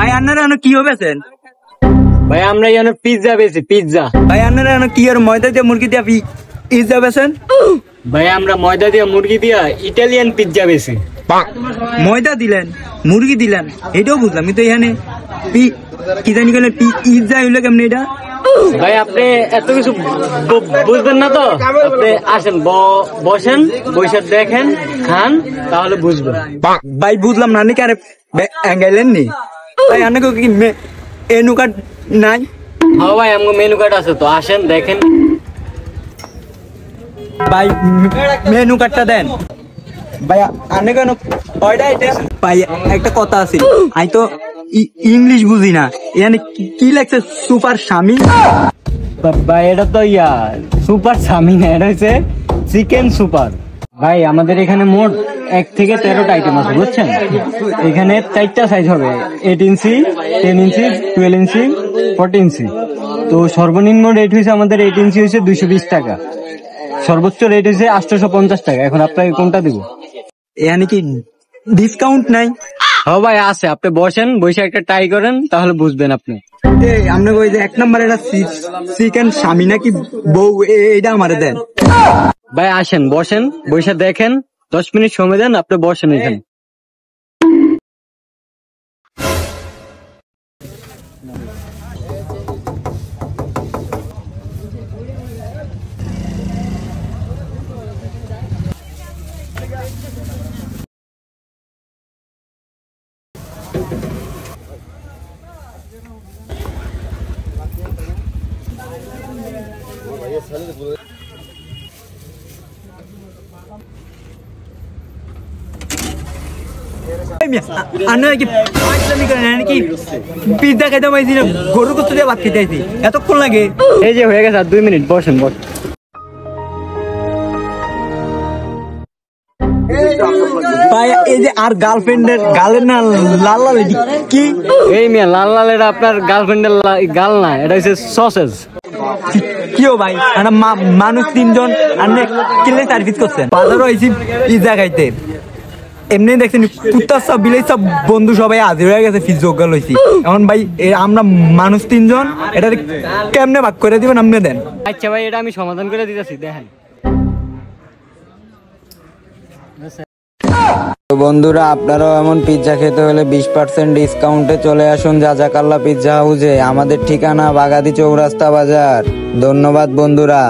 ভাই আপনারা কি হবেছেন? ভাই আমরা এখানে পিৎজা বেশি পিৎজা। ভাই আপনারা কি আর ময়দা দিয়ে মুরগি দিয়ে পিৎজা বেছেন? ভাই আমরা ময়দা দিয়ে মুরগি দিয়া ইটালিয়ান পিৎজা বেশি। ময়দা দিলেন মুরগি দিলেন এটাও বুঝলাম, কিন্তু এখানে কি জানি গেলে পিৎজা হইলো কেমন এটা? ভাই আপনি এত কিছু বুঝবেন না তো, আপনি আসেন বসেন, বসে দেখেন খান তাহলে বুঝবেন। ভাই বুঝলাম না, নাকি আরে গাইলেন নি ভাই? আপনাকে কি মেনু কার্ড নাই? হ্যাঁ ভাই আমার মেনু কার্ড আছে তো, আসেন দেখেন। ভাই মেনু কার্ডটা দেন ভাই। আনে কেন কয়টা আইটেম? ভাই একটা কথা আছে, আমি তো ইংলিশ বুঝি না, এখানে কি লেখছে? সুপার স্বামী? ভাই এটা তো সুপার স্বামী না, এটা হচ্ছে চিকেন সুপার। ভাই আমাদের এখানে মোট 1 থেকে 13টা আইটেম আছে বুঝছেন। এখানে 4টা সাইজ হবে, 8 ইঞ্চি, 10 ইঞ্চি, 12 ইঞ্চি, 14 ইঞ্চি। তো সর্বনিম্ন রেট হয়েছে আমাদের 8 ইঞ্চি হয়েছে 220 টাকা, সর্বোচ্চ রেট হয়েছে 850 টাকা। এখন আপনাকে কোনটা দিব? এখানে কি ডিসকাউন্ট নাই? হ্যাঁ ভাই আছে, আপনি বসেন, বসে একটা ট্রাই করেন তাহলে বুঝবেন আপনি। আপনাকে ওই যে 1 নম্বর এটা চিকেন স্বামী নাকি বউ, এইটা আমারে দেন। ভাই আসেন বসেন, বসে দেখেন, 10 মিনিট সময় দেন, আপনি বসেন এখানে। পিৎজা খাইতে পাইছি না, গরুর গোস্ত দিয়ে ভাত খেতে আইছি, এতক্ষণ লাগে? এই যে হয়ে গেছে, আর 2 মিনিট, বসেন বসেন। ভাই এই যে আর গার্লফ্রেন্ডের গালের না লাল লাল কি? এই মিয়া লাল লাল এটা আপনার গার্লফ্রেন্ডের গাল না, এটা হচ্ছে সসেজ। কিও ভাই একটা মানুষ 3 জন আপনি কিলে সার্ভিস করছেন। বাজারও হয়েছি পিৎজা খাইতে, এমনি দেখছেন কুত্তার সব বিলাই সব বন্ধু সবাই হাজির হয়ে গেছে, ফিজ যোগ্য লইছি। এখন ভাই আমরা মানুষ 3 জন, এটা কেমনে ভাগ করে দিবেন আপনি দেন। আচ্ছা ভাই এটা আমি সমাধান করে দিতেছি, দেখেন। তো বন্ধুরা, আপনারাও এমন পিৎজা খেতে হলে 20% ডিসকাউন্টে চলে আসুন যাজাকাল্লা পিৎজা হাউসে। আমাদের ঠিকানা বাগাদি চৌরাস্তা বাজার। ধন্যবাদ বন্ধুরা।